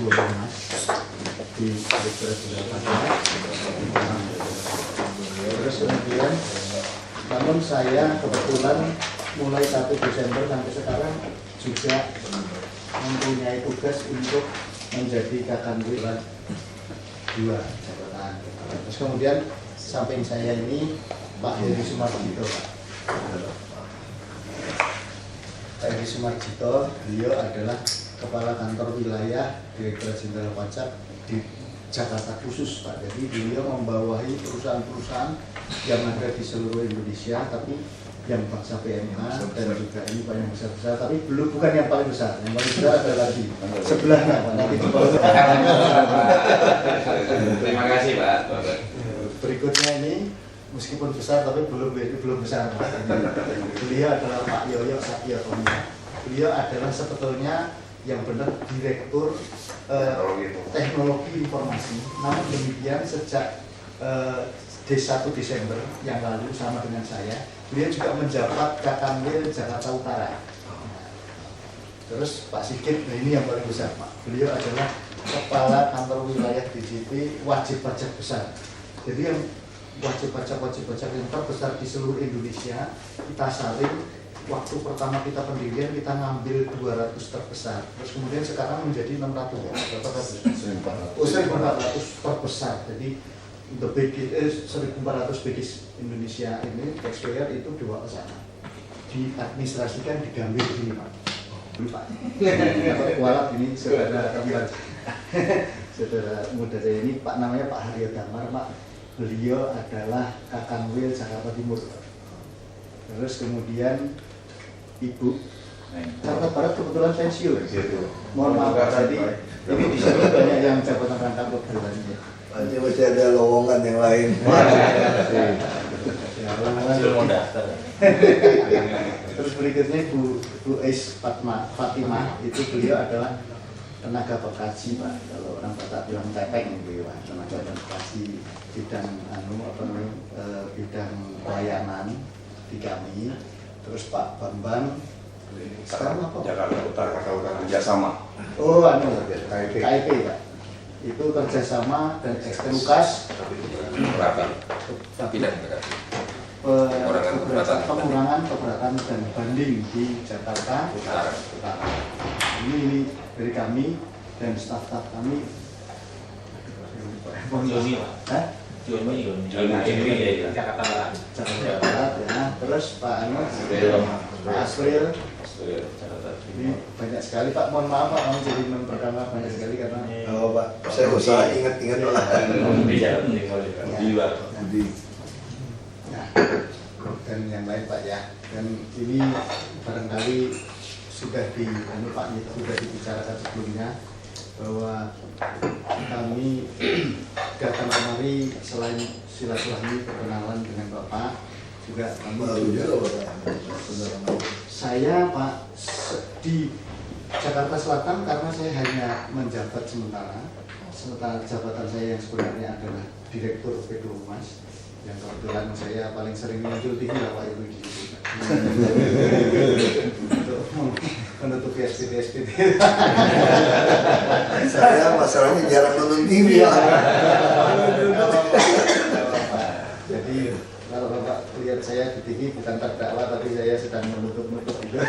Mas di Direktur Jenderal Pajak. Terus kemudian, namun saya kebetulan mulai 1 Desember sampai sekarang juga mempunyai tugas untuk menjadi Kakanwil 2 jabatan. Terus kemudian samping saya ini Pak Heri Sumarjito. Pak Heri Sumarjito, beliau adalah Kepala Kantor Wilayah Direktur Jenderal Pajak di Jakarta khusus, Pak. Jadi beliau membawahi perusahaan-perusahaan yang ada di seluruh Indonesia, tapi yang bangsa PMK dan juga ini Pak yang besar-besar, tapi belum bukan yang paling besar. Yang paling besar ada lagi sebelahnya, Pak. Nanti Terima kasih, Pak. Berikutnya ini meskipun besar tapi belum besar, Pak. Beliau adalah Pak Yoyo Satyotomo. Beliau adalah sebetulnya yang benar Direktur Teknologi Informasi. Namun demikian sejak 1 Desember yang lalu sama dengan saya, beliau juga menjabat Kakanwil Jakarta Utara. Terus Pak Sigit, nah ini yang paling besar, Pak. Beliau adalah Kepala Kantor Wilayah DJP Wajib Pajak Besar. Jadi yang wajib pajak yang terbesar di seluruh Indonesia kita saling. Waktu pertama kita pendirian kita ngambil 200 terbesar, terus kemudian sekarang menjadi 600 ya, berapa ratus? 1.400 terbesar. Jadi the biggest 1.400 biggest Indonesia ini taxpayer itu 2 ke sana. Diadministrasikan di Gambir sini, Pak. Pak. Kualat ini saudara kembar. Saudara muda saya ini Pak, namanya Pak Haryo Damar, Pak. Beliau adalah Kakanwil Jakarta Timur. Terus kemudian Ibu Jakarta Barat kebetulan pensiun. Mohon maaf, jadi ini di sini banyak yang jabatan rangkap kebetulannya. Nanti masih ada lowongan yang lain. Terus berikutnya Bu Ais Fatimah, itu beliau adalah tenaga pekaji, Pak. Kalau orang Batak bilang tepeng gitu ya, tenaga pekaji bidang bidang pelayanan di kami. Terus Pak Bambang sekarang apa? Jakarta Utara kerjasama. Oh, KIP, Pak. Itu kerjasama dan eksterukas pengurangan keberatan dan banding di Jakarta Utara. Ini dari kami dan staf-staf kami. Jakarta Barat. Jakarta Barat ya. Terus Pak Pak Asril. Ini banyak sekali, Pak. Mohon maaf, Pak, kamu jadi memperkenalkan banyak sekali karena Pak, saya usah ingat-ingat lah. Dan yang lain, Pak ya. Dan ini barangkali sudah sudah dibicarakan sebelumnya bahwa kami datang kemari selain silaturahmi perkenalan dengan Bapak juga kami saya Pak di Jakarta Selatan karena saya hanya menjabat sementara jabatan saya yang sebenarnya adalah Direktur Pedro Humas yang kebetulan saya paling sering muncul TV lah Pak Ibu di situ untuk menutupi SPT. Saya masalahnya jarang nonton TV ya. Jadi kalau Bapak lihat saya di TV bukan terdakwa tapi saya sedang menutup juga.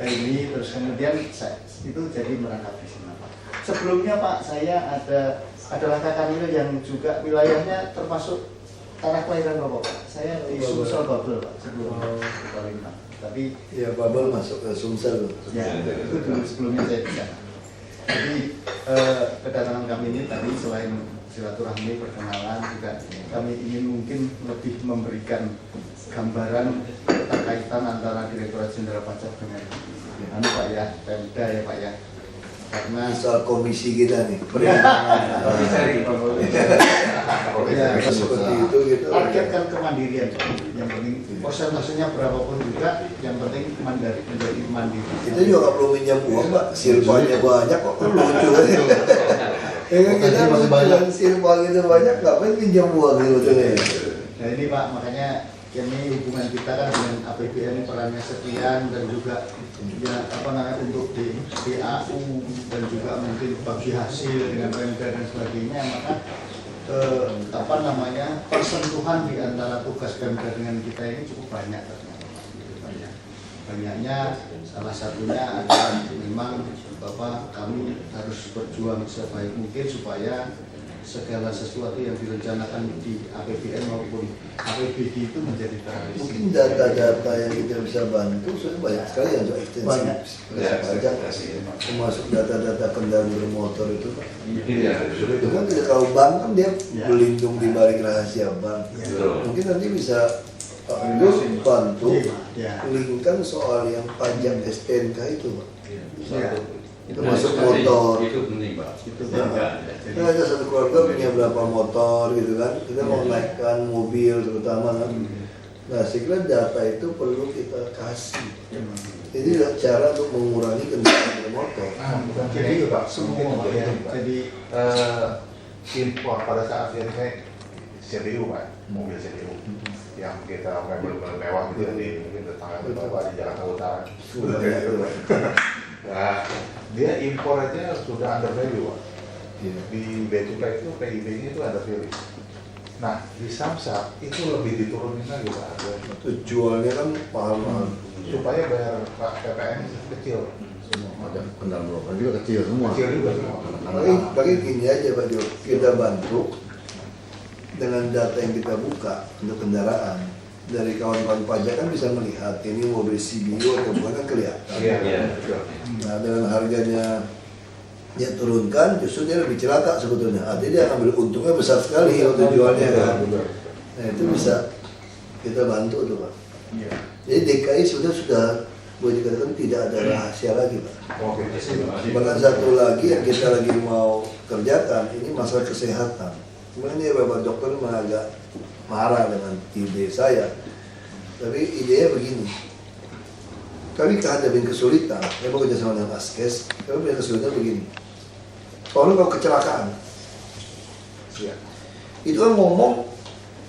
Ini terus kemudian itu jadi merangkap di sini Pak. Sebelumnya Pak saya adalah Kakanwil yang juga wilayahnya termasuk tanah kelahiran Bapak. Saya di Sumsel Babel Pak sebelum ke Palembang. Tapi ya Babel masuk ke Sumsel. Ya itu dulu sebelumnya saya di sana. Jadi kedatangan kami ini tadi selain silaturahmi perkenalan juga kami ingin mungkin lebih memberikan gambaran keterkaitan antara Direktorat Jenderal Pajak dengan Pak ya, Pemda ya Pak ya. Karena soal komisi kita nih. Ya, seperti itu gitu. targetkan kemandirian. Yang penting persentasenya berapapun juga, yang penting menjadi mandiri. Kita juga nggak perlu minjam uang Pak, silpanya banyak kok lucu. Ya kan kita masih banyak silpa gitu banyak, ngapain pinjam uang gitu. Nah ini Pak makanya ini hubungan kita kan dengan APBN perannya sekian dan juga ya untuk di DAU dan juga mungkin bagi hasil dengan Pemda dan sebagainya, maka persentuhan di antara tugas Pemda dengan kita ini cukup banyak ternyata. Banyaknya salah satunya adalah memang kami harus berjuang sebaik mungkin supaya segala sesuatu yang direncanakan di APBN maupun APBD itu menjadi terrealisasi. Mungkin data-data yang kita bisa bantu sudah banyak sekali yang sudah ekstensif pajak, termasuk data-data kendaraan bermotor itu Pak. Itu kan tidak kalau bank kan dia berlindung di balik rahasia bank. Mungkin nanti bisa Pak Gus bantu linkkan soal yang pajak STNK itu Pak. Itu masuk motor. Itu penting Pak. Nah, ada satu keluarga punya berapa motor gitu kan, kita mau naikkan mobil terutama kan. Nah, saya kira data itu perlu kita kasih. Jadi cara untuk mengurangi kendaraan bermotor. Bukan jadi Pak, semua ya. Jadi impor pada saat ini kayak CDU Pak, mobil CDU yang kita mobil-mobil mewah gitu di mungkin tetangga Bapak di Jakarta Utara. Nah, dia impor aja sudah under value Pak. Di Becukai itu PIB-nya itu under value. Nah, di Samsat itu lebih diturunin lagi Pak. Jualnya kan mahal-mahal. Supaya bayar PPN kecil. Ada kendaraan bermotor juga kecil semua. Kecil juga semua. Bagi gini aja Pak Jo, kita bantu dengan data yang kita buka untuk kendaraan. Dari kawan-kawan pajak kan bisa melihat ini mobil CBU atau bukan kan kelihatan. Nah, dengan harganya dia turunkan, justru dia lebih celaka sebetulnya. Artinya dia ambil untungnya besar sekali untuk jualnya kan. Nah, itu bisa kita bantu tuh Pak. Jadi DKI sudah boleh dikatakan tidak ada rahasia lagi Pak. Bahkan satu lagi yang kita lagi mau kerjakan ini masalah kesehatan. Kemudian ini Bapak Dokter agak marah dengan ide saya, tapi idenya begini, kami kehadapin kesulitan, saya mau kerja sama dengan Askes, kami punya kesulitan begini, kalau kecelakaan, itu kan ngomong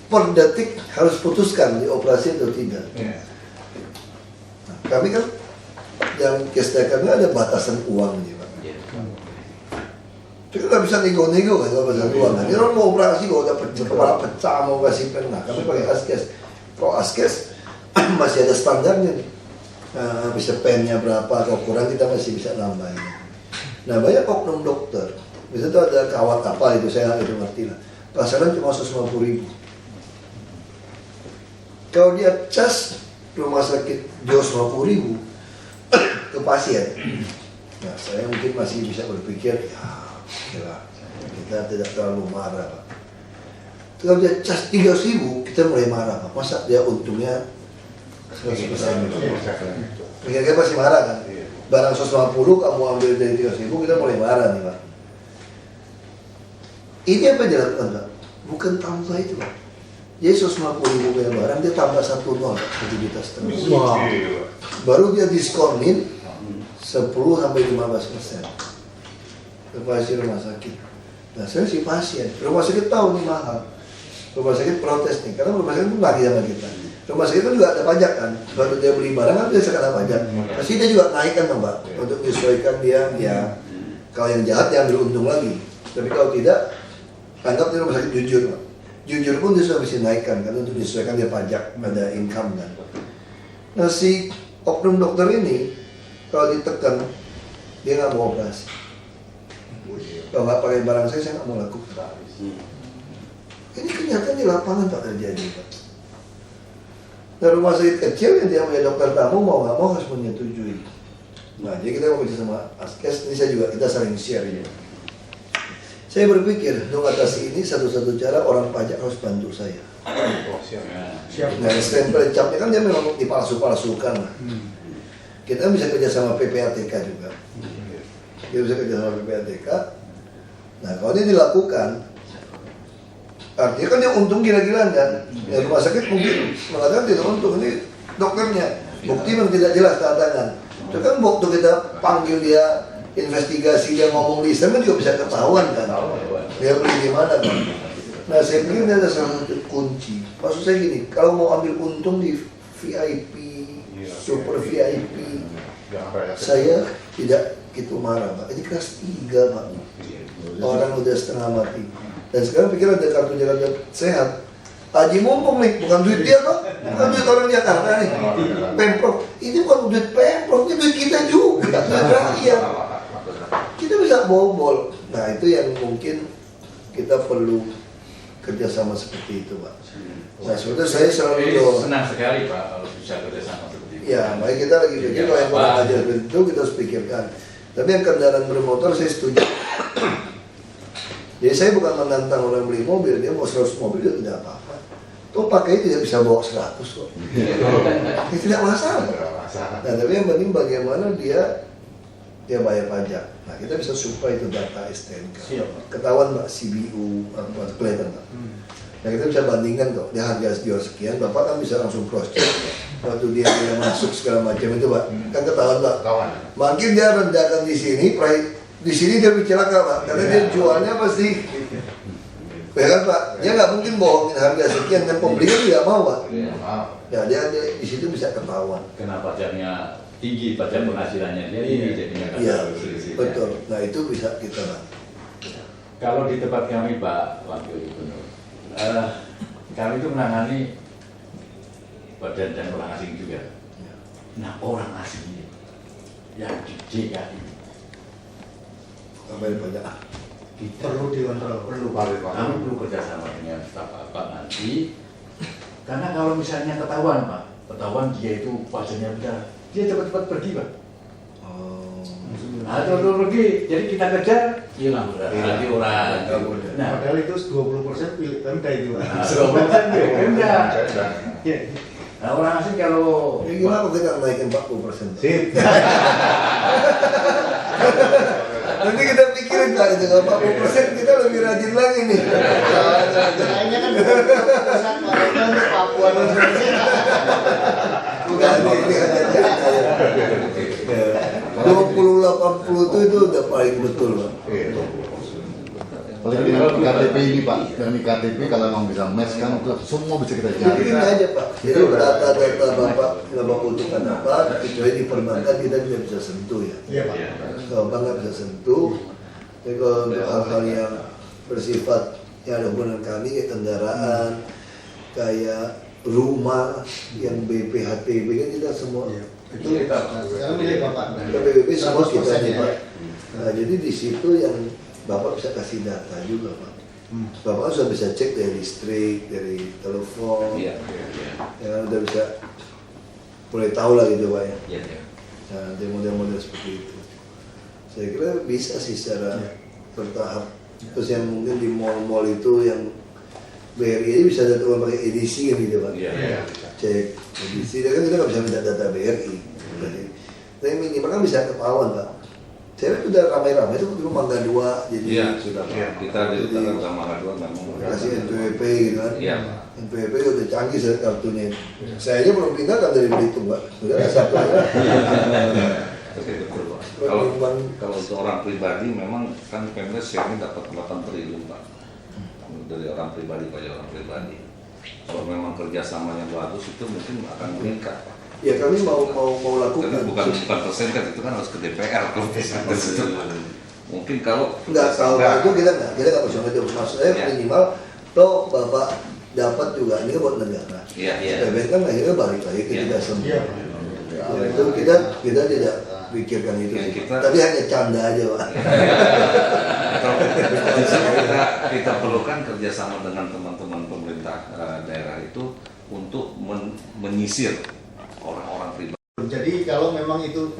per detik harus putuskan di operasi atau tidak. Nah, kami kan yang kami ada batasan uang nih Pak. Itu kan nggak bisa nego-nego kan kalau batasan uang. Ini orang mau operasi kalau udah kepala pecah mau kasih pena, kami pakai Askes. Kalau Askes masih ada standarnya nih. Nah, bisa pennya berapa atau kurang kita masih bisa nambahin. Nah, banyak oknum dokter. Misalnya tuh ada kawat kapal itu saya itu ngerti lah. Pasaran cuma 150.000. Kalau dia cas rumah sakit 250.000 ke pasien. Nah, saya mungkin masih bisa berpikir ya kita tidak terlalu marah Pak. Kalau dia cas 300.000 kita mulai marah Pak. Masa dia untungnya 100%? Kira-kira pasti marah kan? Barang 150 kamu ambil dari 300.000 kita mulai marah nih Pak. Ini apa yang dilakukan Pak? Bukan tambah itu Pak. Jadi 150.000 punya barang dia tambah 1 nol aktivitas terus. Baru dia diskonin 10-15%. Ke pasien rumah sakit. Nah saya si pasien, rumah sakit tahu nih mahal. Rumah sakit protes nih, karena rumah sakit pun lagi sama kita. Rumah sakit kan juga ada pajak kan. Waktu dia beli barang kan dia kena pajak. Pasti dia juga naikkan kan Pak, untuk menyesuaikan dia. Ya kalau yang jahat dia ambil untung lagi. Tapi kalau tidak, anggap dia rumah sakit jujur Pak. Jujur pun dia sudah bisa naikkan kan untuk menyesuaikan dia pajak, ada income kan. Nah si oknum dokter ini kalau ditekan dia nggak mau operasi. Kalau nggak pakai barang saya nggak mau lakukan. Ini kenyataan di lapangan tak terjadi Pak. Nah rumah sakit kecil yang dia punya dokter tamu mau nggak mau harus menyetujui. Nah jadi kita mau kerja sama Askes, ini saya juga kita saling share ini. Saya berpikir untuk atasi ini satu-satu cara orang pajak harus bantu saya. Nah stempel capnya kan dia memang dipalsu-palsukan lah. Kita bisa kerja sama PPATK juga. Dia bisa kerja sama PPATK. Nah kalau dia dilakukan, artinya kan dia untung gila-gilaan kan. Ya, rumah sakit mungkin mengatakan tidak untung, ini dokternya. Bukti memang tidak jelas tangan. Itu kan waktu kita panggil dia, investigasi dia ngomong lisan kan juga bisa ketahuan kan. Dia beli di mana kan. Nah, saya pikir ini ada salah satu kunci. Maksud saya gini, kalau mau ambil untung di VIP, super VIP, saya tidak gitu marah, Pak. Ini kelas 3, Pak. Orang udah setengah mati. Dan sekarang pikir ada kartu jalan sehat. Haji mumpung nih, bukan duit dia, Pak. Bukan duit orang Jakarta nih. Pemprov. Ini bukan duit Pemprov, ini duit kita juga. Duit rakyat. Kita bisa bobol. Nah, itu yang mungkin kita perlu kerjasama seperti itu, Pak. Nah, sebetulnya saya selalu senang sekali Pak kalau bisa kerjasama seperti itu. ya, makanya kita lagi pikir kalau yang kurang ajar itu kita harus pikirkan. Tapi yang kendaraan bermotor saya setuju. Jadi saya bukan menantang orang beli mobil, dia mau 100 mobil dia tidak apa-apa. Toh pakai tidak bisa bawa 100 kok. Ini tidak masalah. Nah, tapi yang penting bagaimana dia bayar pajak. Nah, kita bisa supply itu data STNK. Ketahuan Mbak CBU apa kelihatan Mbak. Nah, kita bisa bandingkan kok, dia harga jual sekian, Bapak kan bisa langsung cross check. Waktu dia masuk segala macam itu Pak, kan ketahuan Pak. Makin dia rendahkan di sini dia bicara Pak, karena dia jualnya pasti. Ya kan Pak, dia nggak mungkin bohongin harga sekian dan pembeli kan tidak mau Pak. Ya dia di situ bisa ketahuan. Kenapa pajaknya tinggi, pajak penghasilannya dia tinggi jadinya. Iya, betul. Nah itu bisa kita bantu. Kalau di tempat kami Pak Wakil Gubernur, kami itu menangani badan dan orang asing juga. Nah orang asing ini yang di DKI Bayar pajak. Perlu dikontrol. Kami perlu kerjasama dengan staf Pak nanti, karena kalau misalnya ketahuan Pak, ketahuan dia itu pajaknya besar, dia cepat-cepat pergi Pak. Atau pergi, jadi kita kejar, hilang berarti orang. Nah, Padahal itu 20% pilih Pemda itu. 20% pilih Pemda. Nah orang asing kalau Ini gimana kita naikin 40%? Sip. Nanti kita pikirin Pak, itu 40% kita lebih rajin lagi nih. Kayaknya kan 20% mereka untuk Papua dan Sulawesi. Bukan ini hanya 20-80 itu udah paling betul Pak. Paling dengan KTP ini Pak, dengan KTP kalau memang bisa match kan semua bisa kita cari. Ini aja Pak, jadi data-data Bapak butuhkan apa, kecuali di perbankan kita tidak bisa sentuh ya. Iya Pak. Kalau bank nggak bisa sentuh, tapi kalau untuk hal-hal yang bersifat yang ada hubungan kami kayak kendaraan, kayak rumah yang BPHTB kan kita semua Itu sekarang milik Bapak. BPHTB semua kita 100% nih ya. Pak. Nah jadi di situ yang Bapak bisa kasih data juga Pak. Bapak sudah bisa cek dari listrik, dari telepon, Iya. yang udah bisa mulai tahu lah gitu Pak ya. Iya. Nah, ada model-model seperti itu. Saya kira bisa sih secara bertahap. Terus yang mungkin di mall-mall itu yang BRI aja bisa ada tuh pakai edisi kan gitu Pak. Iya. Cek edisi, kan kita nggak bisa minta data BRI. Tapi minimal kan bisa ketahuan Pak. Saya lihat udah ramai-ramai itu dulu Mangga 2 jadi Sudah kita di Utara sama Mangga 2 memang kasih NPWP gitu kan. Iya. NPWP udah canggih saya kartunya. Saya aja belum pindah kan dari Belitung Pak. Udah ada satu ya. betul Pak. Kalau untuk orang pribadi memang kan Pemda sharing dapat 8 triliun Pak dari orang pribadi pada orang pribadi. Kalau memang kerjasamanya bagus itu mungkin akan meningkat Pak. Ya kami mau Tapi lakukan. bukan persen kan itu kan harus ke DPR kalau bisa ke situ. Mungkin kalau Enggak, kalau itu kita nggak bisa itu. Maksud saya Ya. minimal toh Bapak dapat juga ini kan buat negara. Iya. PBN kan akhirnya balik lagi ke Ya. kita semua. Iya. Ya, itu kita tidak pikirkan itu. Ya, sih. kita- Tapi hanya canda aja Pak. kita perlukan kerjasama dengan teman-teman pemerintah daerah itu untuk menyisir orang-orang pribadi. Jadi kalau memang itu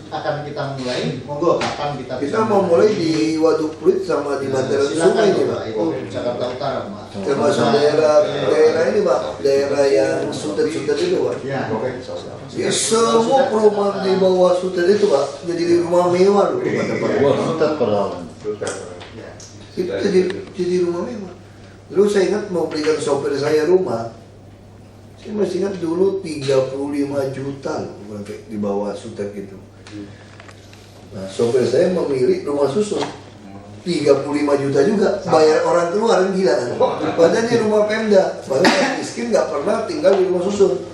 akan kita mulai, monggo kapan kita Kita mau mulai di Waduk Pluit sama di Bantaran silakan Sungai ini Pak. Pak. Itu Jakarta Utara Pak. Termasuk daerah ini Pak, daerah yang sutet-sutet itu Pak. Ya. Ya, semua perumahan di bawah sutet itu Pak, jadi rumah mewah loh kata Pak. Itu jadi rumah mewah. Dulu saya ingat mau belikan sopir saya rumah, saya masih ingat dulu 35 juta loh di bawah sutet itu. Nah, sopir saya memilih rumah susun. 35 juta juga bayar orang keluar, gila kan? Padahal ini rumah Pemda, padahal miskin nggak pernah tinggal di rumah susun.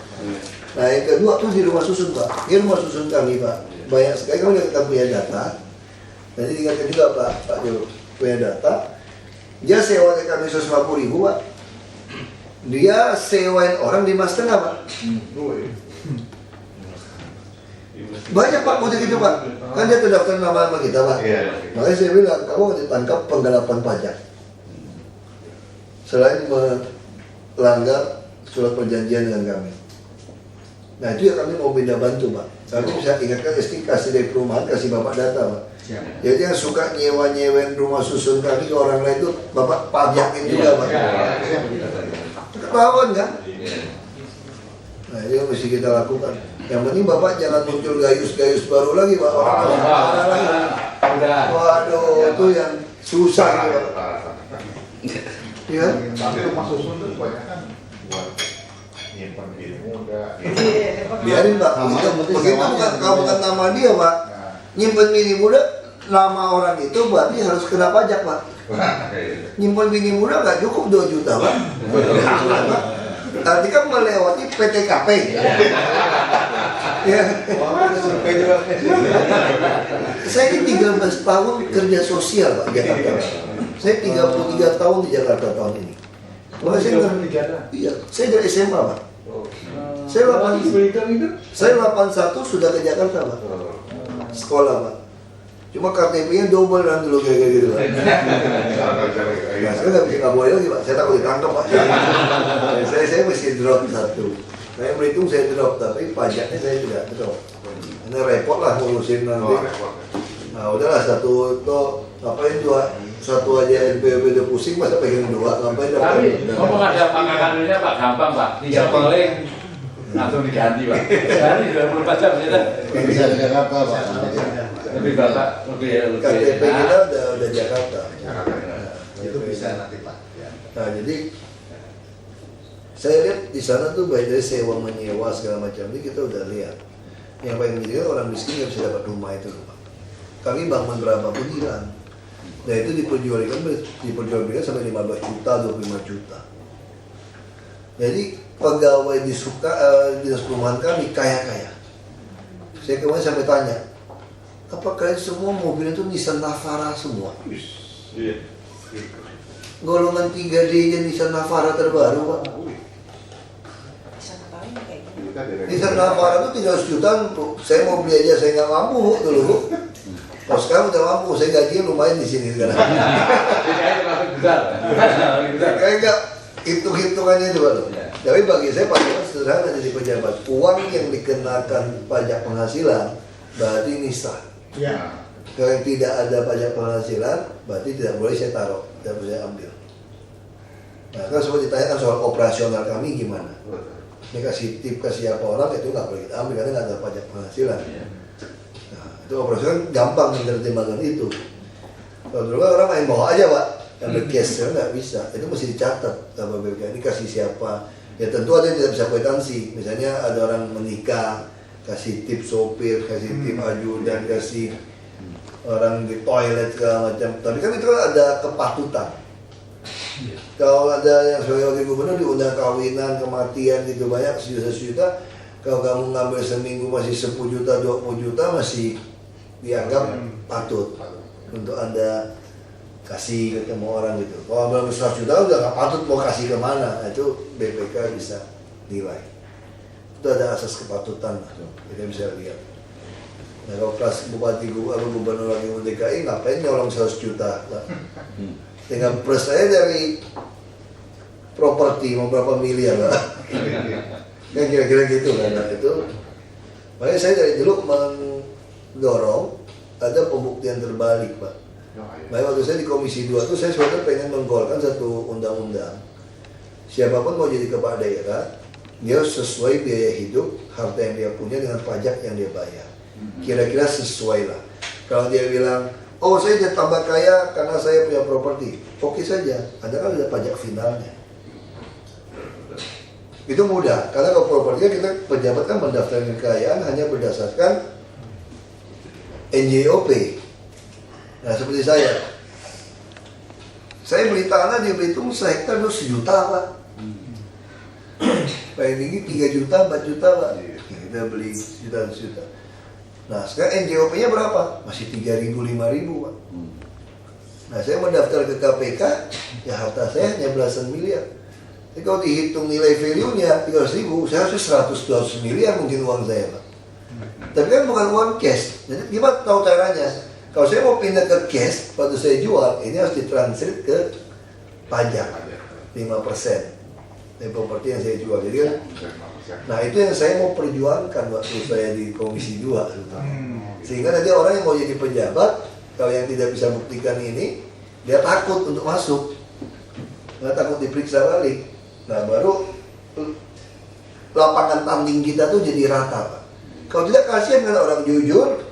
Nah yang kedua tuh di rumah susun Pak, ini rumah susun kami Pak, banyak sekali kami kita punya data. Nanti diingatkan juga Pak Jo punya data. Dia sewanya kami 150.000 Pak, dia sewain orang 5,5 Pak. Banyak Pak model gitu Pak, kan dia terdaftar nama kita Pak. Makanya saya bilang kamu ditangkap penggelapan pajak selain melanggar surat perjanjian dengan kami. Nah itu ya kami mau pindah bantu Pak. Kami bisa ingatkan SK kasih dari perumahan, kasih Bapak data Pak. Jadi yang suka nyewa-nyewain rumah susun kami ke orang lain itu Bapak pajakin juga Pak. Ketahuan kan? Nah itu yang mesti kita lakukan. Yang penting Bapak jangan muncul gayus-gayus baru lagi Pak. Waduh, itu yang susah Pak. Ya. Tapi rumah susun itu banyak kan buat nyimpan bini muda. Biarin Pak. Begitu bukan nama dia Pak. Nyimpan bini muda, nama orang itu berarti harus kena pajak Pak. Nyimpan bini muda nggak cukup 2 juta Pak. Nanti kan melewati PTKP. Ya. Saya ini 13 tahun kerja sosial Pak Jakarta. Saya 33 tahun di Jakarta tahun ini. Iya, saya dari SMA Pak. Saya 81 sudah ke Jakarta Pak. Sekolah Pak. Cuma KTP-nya double dan dulu kayak gitu Pak. Nah, saya nggak boleh lagi Pak. Saya takut ditangkap Pak. Saya mesti drop satu. Saya berhitung saya drop, tapi pajaknya saya tidak drop. Ini repot lah ngurusin nanti. Nah udahlah satu toh ngapain satu aja NPWP udah pusing masa pengen 2 ngapain dapat. Tapi ngomong ada pangkalannya Pak gampang Pak, tinggal calling langsung diganti Pak. Sehari 24 jam ya. Bisa di Jakarta Pak. Lebih Bapak lebih KTP kita udah Jakarta. Itu bisa nanti Pak. Nah jadi saya lihat di sana tuh baik dari sewa menyewa segala macam ini kita udah lihat. Yang paling penting orang miskin nggak bisa dapat rumah itu Pak. Kami bangun berapa pun hilang. Nah itu diperjualbelikan sampai 15 juta, 25 juta. Jadi pegawai di dinas perumahan kami kaya-kaya. Saya kemarin sampai tanya, apa kalian semua mobil itu Nissan Navara semua? Golongan 3D nya Nissan Navara terbaru Pak. Nissan Navara itu 300 juta, saya mau beli aja saya nggak mampu dulu. Kalau sekarang udah mampu, saya gajinya lumayan di sini sekarang. Kayak nggak hitung-hitungannya itu Pak. Tapi bagi saya pajak sederhana jadi pejabat. Uang yang dikenakan pajak penghasilan berarti ini sah. Ya. Kalau yang tidak ada pajak penghasilan berarti tidak boleh saya taruh, tidak boleh saya ambil. Nah kan semua ditanyakan soal operasional kami gimana. Ini kasih tip kasih apa orang itu nggak boleh kita ambil karena nggak ada pajak penghasilan. Nah itu operasional gampang menerjemahkan itu. Kalau dulu kan orang main bawa aja Pak, ambil cash nggak bisa. Itu mesti dicatat sama BPK ini kasih siapa. Ya tentu ada yang tidak bisa kwitansi. Misalnya ada orang menikah, kasih tip sopir, kasih tip ajudan, kasih orang di toilet segala macam. Tapi kan itu kan ada kepatutan. Kalau ada yang sebagai wakil gubernur diundang kawinan, kematian gitu banyak sejuta-sejuta. Kalau kamu ngambil seminggu masih 10 juta, 20 juta masih dianggap patut untuk Anda kasih ketemu orang gitu. Kalau ambil 100 juta udah nggak patut mau kasih kemana. Nah, itu BPK bisa nilai. Itu ada asas kepatutan lah. Kita bisa lihat. Nah kalau kelas bupati gubernur lagi DKI ngapain nyolong 100 juta Pak? Dengan plus saya dari properti mau berapa miliar lah. Kan kira-kira gitu kan. Nah, itu makanya saya dari dulu mendorong ada pembuktian terbalik Pak. Makanya waktu saya di Komisi 2 tuh saya sebenarnya pengen menggolkan satu undang-undang. Siapapun mau jadi kepala daerah, dia sesuai biaya hidup, harta yang dia punya dengan pajak yang dia bayar. Kira-kira sesuai lah. Kalau dia bilang, oh saya jadi tambah kaya karena saya punya properti, oke saja, Anda kan ada pajak finalnya. Itu mudah, karena kalau propertinya kita pejabat kan mendaftarkan kekayaan hanya berdasarkan NJOP. Nah seperti saya, Saya beli tanah di Belitung sehektar itu 1 juta Pak. Paling tinggi 3 juta, 4 juta Pak. Kita beli 1 juta. Nah sekarang NJOP-nya berapa? Masih 3.000, 5.000 Pak. Nah saya mau daftar ke KPK, ya harta saya hanya belasan miliar. Jadi kalau dihitung nilai value-nya 300.000, saya harus 100-200 miliar mungkin uang saya Pak. Tapi kan bukan uang cash. Jadi gimana tahu caranya? Kalau saya mau pindah ke cash, waktu saya jual, ini harus ditranslate ke pajak 5% dari properti yang saya jual. Jadi kan, nah itu yang saya mau perjuangkan waktu saya di Komisi 2. Sehingga nanti orang yang mau jadi pejabat, kalau yang tidak bisa buktikan ini, dia takut untuk masuk. Nggak takut diperiksa balik. Nah baru lapangan tanding kita tuh jadi rata Pak. Kalau tidak kasihan kan orang jujur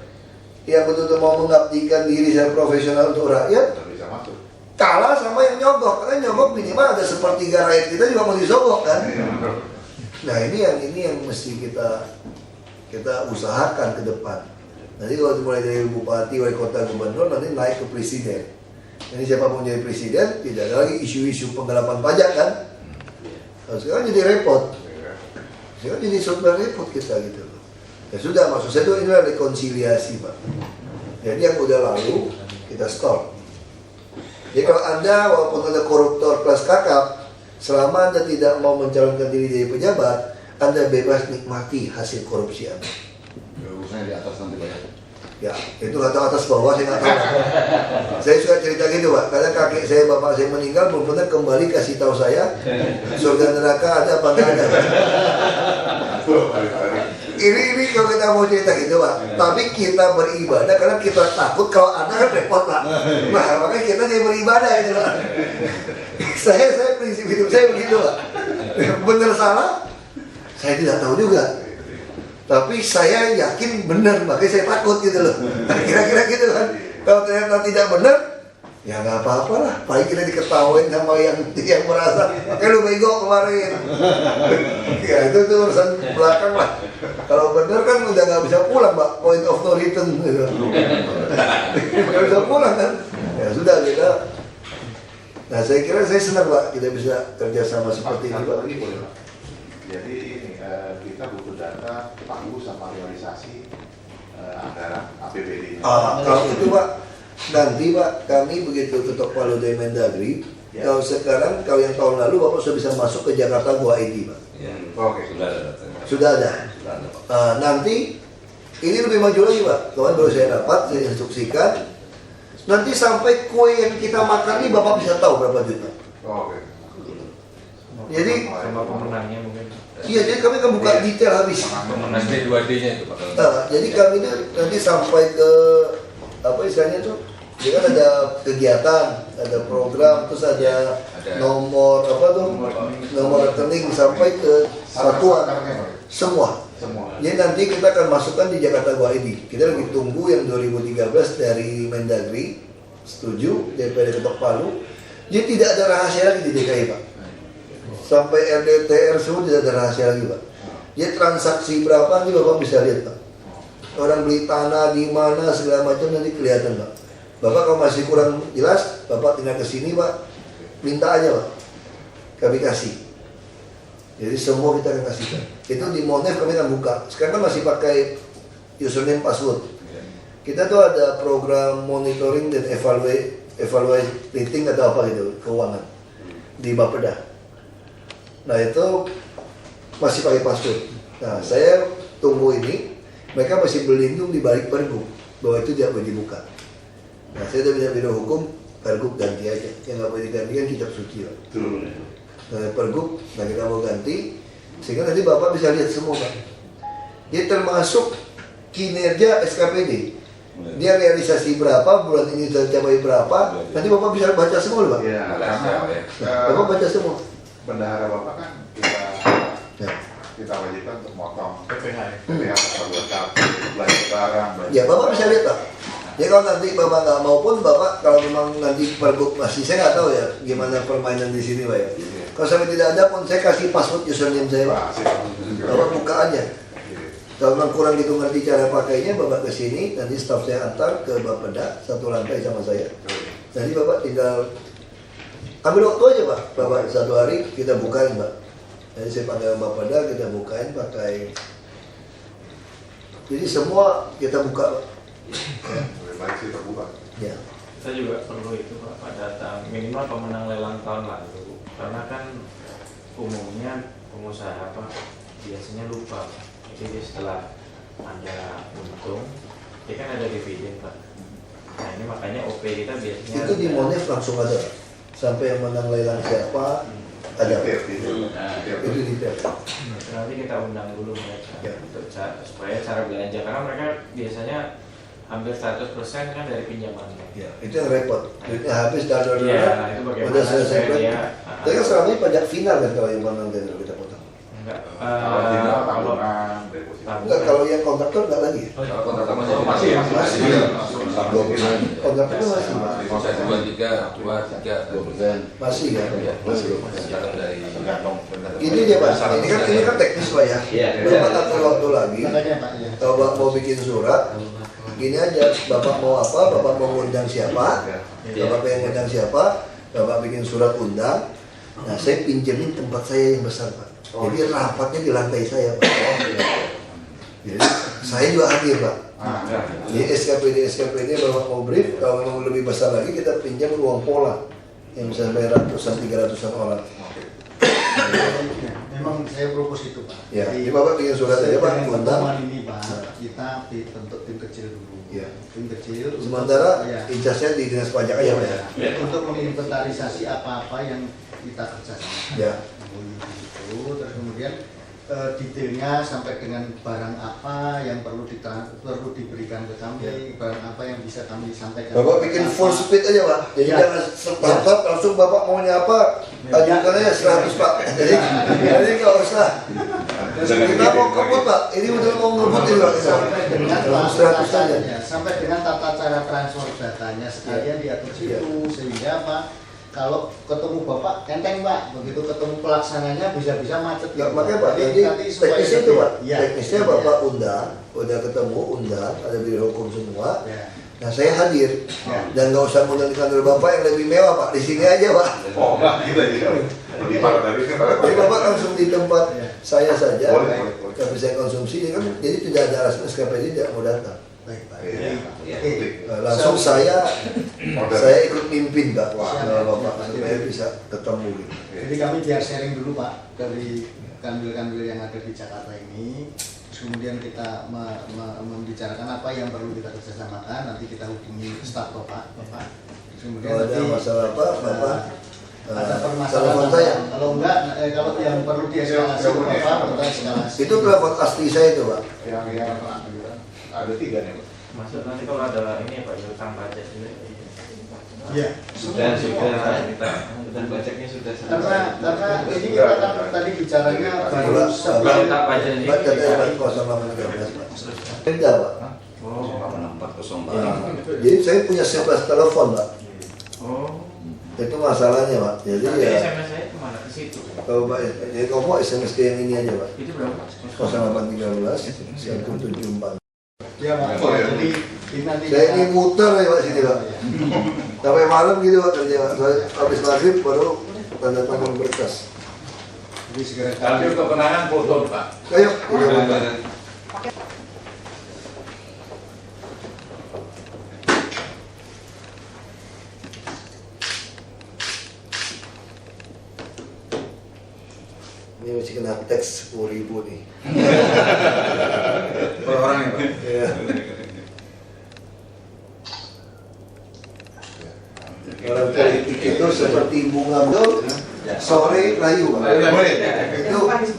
yang betul-betul mau mengabdikan diri saya profesional untuk rakyat, Nggak bisa masuk. kalah sama yang nyogok. Karena nyogok minimal ada sepertiga rakyat kita juga mau disogok kan. Nah ini yang mesti kita usahakan ke depan. Nanti kalau mulai dari bupati, wali kota, gubernur, nanti naik ke presiden. Ini siapapun jadi presiden, tidak ada lagi isu-isu penggelapan pajak kan. Nah, sekarang jadi repot. Sekarang jadi serba repot kita gitu. Ya sudah, maksud saya itu inilah rekonsiliasi Pak. Jadi yang udah lalu kita stop. Jadi kalau Anda walaupun ada koruptor kelas kakap, selama Anda tidak mau mencalonkan diri jadi pejabat, Anda bebas nikmati hasil korupsi Anda. Urusannya di atas nanti banyak. Ya, itu nggak tahu atas bawah, saya nggak tahu. Saya suka cerita gitu Pak, karena kakek saya, bapak saya meninggal, belum pernah kembali kasih tahu saya surga neraka ada apa nggak ada. Ini kalau kita mau cerita gitu Pak, tapi kita beribadah karena kita takut kalau Anda kan repot Pak. Nah makanya kita jadi beribadah itu Pak. Saya prinsip hidup saya begitu Pak. Benar salah, saya tidak tahu juga. Tapi saya yakin benar, makanya saya takut gitu loh. Kira-kira gitu kan. Kalau ternyata tidak benar, ya nggak apa-apa lah. Paling kita diketawain sama yang merasa, makanya lu bego kemarin. Ya itu urusan belakang lah. Kalau benar kan udah nggak bisa pulang Pak, point of no return gitu. Nggak bisa pulang kan. Ya sudah kita. Nah saya kira saya senang Pak, kita bisa kerjasama seperti ini Pak. Jadi ini kita butuh data pagu sama realisasi anggaran APBD-nya. Kalau itu Pak, nanti Pak kami begitu ketok palu dari Mendagri. Ya. Kalau sekarang, kalau yang tahun lalu Bapak sudah bisa masuk ke Jakarta Go ID Pak. Ya. Oke. Sudah ada datanya. Sudah ada. Sudah ada Pak. Nanti ini lebih maju lagi Pak. Kemarin baru saya dapat, saya instruksikan. Nanti sampai kue yang kita makan ini Bapak bisa tahu berapa juta. Oke. Jadi Sama pemenangnya mungkin. iya, jadi kami akan buka detail habis. Pemenang D2D-nya itu Pak. Jadi kami ini nanti sampai ke apa istilahnya tuh? Jadi kan ada kegiatan, ada program, terus ada nomor apa tuh? Nomor rekening sampai ke satuan semua. Jadi nanti kita akan masukkan di Jakarta Go ID. Kita lagi tunggu yang 2013 dari Mendagri, setuju, DPD ketok palu. Jadi tidak ada rahasia lagi di DKI Pak. Sampai RDTR semua tidak ada rahasia lagi Pak. Jadi transaksi berapa nanti Bapak bisa lihat Pak. Orang beli tanah di mana segala macam nanti kelihatan Pak. Bapak kalau masih kurang jelas, Bapak tinggal ke sini Pak, minta aja Pak, kami kasih. Jadi semua kita akan kasihkan. Itu di Monef kami akan buka. Sekarang kan masih pakai username password. Kita tuh ada program monitoring dan evaluating atau apa gitu keuangan di Bapeda. Nah itu masih pakai password. Nah saya tunggu ini, mereka masih berlindung di balik pergub bahwa itu tidak boleh dibuka. Nah saya udah bisa biro hukum, pergub ganti aja. Yang nggak boleh diganti kan kitab suci Pak. Nah pergub, nah kita mau ganti, sehingga nanti Bapak bisa lihat semua Pak. Dia termasuk kinerja SKPD. Dia realisasi berapa, bulan ini tercapai berapa, nanti Bapak bisa baca semua loh Pak. Iya, karena Bapak baca semua. bendahara Bapak kan kita wajibkan untuk motong PPH. PPH pasal 2 belanja barang. Ya Bapak bisa lihat Pak. Ya kalau nanti Bapak nggak mau pun Bapak, kalau memang nanti pergub masih, saya nggak tahu ya gimana permainan di sini Pak ya. Kalau sampai tidak ada pun saya kasih password username saya Pak. Bapak buka aja. Kalau memang kurang gitu ngerti cara pakainya, Bapak ke sini, nanti staf saya antar ke Bapeda satu lantai sama saya. Nanti Bapak tinggal ambil waktu aja Pak, Bapak satu hari kita bukain Pak. Jadi saya panggil Bapak Pada, kita bukain pakai. Jadi semua kita buka Pak. Lebih baik sih terbuka. Ya. Kita juga perlu itu Pak, data minimal pemenang lelang tahun lalu. Karena kan umumnya pengusaha Pak biasanya lupa. Jadi setelah ada untung, dia kan ada dividen Pak. Nah ini makanya OP kita biasanya Itu di Monef langsung ada Pak. Sampai yang menang lelang siapa ada. Itu detail. nanti kita undang dulu mereka Ya. untuk supaya cara belanja, karena mereka biasanya hampir 100% kan dari pinjamannya. Ya, itu yang repot. Duitnya habis dari Iya, itu bagaimana udah selesai supaya kan. dia Tapi kan selama ini pajak final kan kalau yang menang tender kita potong. enggak Kalau tidak kalau tahunan, deposito. Enggak, kalau yang kontraktor enggak lagi. Kalau kontrak masih Masih ya? Masih. Kontraktor masih. Proses 2-3 Masih kan? ya, Masih. datang dari Tergantung benar. Ini dia Pak, ini kan teknis Pak ya. Iya. Bapak atur waktu lagi. Makanya Pak ya. Kalau Bapak mau bikin surat, gini aja, Bapak mau apa, Bapak mau ngundang siapa, Bapak pengen ngundang siapa, Bapak bikin surat undang. Nah, saya pinjemin tempat saya yang besar Pak. Jadi rapatnya di lantai saya Pak. Jadi saya juga hadir Pak. Di SKPD Bapak mau brief, kalau memang lebih besar lagi kita pinjam ruang pola yang bisa sampai ratusan, 300-an orang. Memang saya propose itu Pak. Ya, jadi Bapak bikin surat aja Pak, dengan undang. pertemuan ini Pak, kita dibentuk tim kecil dulu. Ya. Tim kecil. Sementara ya. incasnya di dinas pajak aja Pak ya. Ya, untuk menginventarisasi apa-apa yang kita kerjakan. Ya. Itu, terus kemudian detailnya sampai dengan barang apa yang perlu diberikan ke kami, barang apa yang bisa kami sampaikan. Bapak bikin full speed aja Pak. Jadi Ya. jangan serta langsung Bapak maunya apa, ajukan aja 100 Pak. Jadi nggak usah. Kita mau kebut Pak. Ini udah mau ngebut ini Pak. Sampai dengan Langsung 100 aja. datanya, sampai dengan tata cara transfer datanya sekalian diatur situ sehingga apa? Kalau ketemu Bapak enteng Pak, begitu ketemu pelaksananya bisa-bisa macet. Ya, makanya Pak, jadi supaya teknisnya itu Pak. ya, Teknisnya Bapak undang, udah ketemu undang, ada biro hukum semua. Ya. Nah saya hadir Ya. dan nggak usah ngundang di kantor Bapak yang lebih mewah Pak. Di sini aja Pak. Oh, enggak gitu aja. Lebih parah dari itu. Jadi Bapak langsung di tempat Ya. saya saja. Boleh. Tapi saya konsumsi kan, jadi tidak ada alasan SKPD tidak mau datang. Baik Pak. Iya. Oke. Nah, langsung saya ikut mimpin Pak, Wah. sama Bapak supaya bisa ketemu gitu. Jadi kami biar sharing dulu Pak dari kanwil-kanwil yang ada di Jakarta ini. Terus kemudian kita membicarakan apa yang perlu kita kerjasamakan. Nanti kita hubungi staf Bapak. Terus kemudian Kalau ada nanti masalah apa, Bapak ada telepon permasalahan saya. kalau enggak kalau yang perlu dieskalasi Bapak kita eskalasi. Itu telepon asli saya itu Pak. Yang ada 3 nih. Maksud nanti kalau ada ini ya Pak, utang pajak juga. Iya. Sudah kita utang pajaknya sudah Karena ini kita kan tadi bicaranya baru Bulan sebelum utang pajak ini. Baca dari 0813 Pak. Beda Pak. Oh. 6408. Jadi saya punya 11 telepon Pak. Oh. Itu masalahnya Pak. Jadi Nanti ya SMS saya kemana ke situ? kalau Pak, jadi kamu mau SMS ke yang ini aja Pak. Itu berapa? 0813 174. ya Pak. Oh, ya. Jadi ini nanti Saya ini muter ya Pak sini Pak. Sampai malam gitu Pak kerja Pak. Saya habis maghrib baru tanda tangan berkas. Jadi segera Tapi untuk kenangan foto Pak. Ayo. Ini masih kena teks 10.000 nih. Per orang ya Pak? Ya. Orang politik itu seperti bunga betul, sore layu. Itu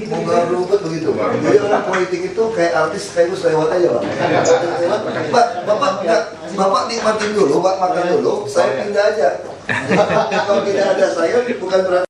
bunga rumput begitu. Jadi orang politik itu kayak artis kayak gus lewat aja Pak. Pak, Bapak nikmatin dulu, Pak makan dulu, saya pindah aja. Kalau tidak ada saya bukan berarti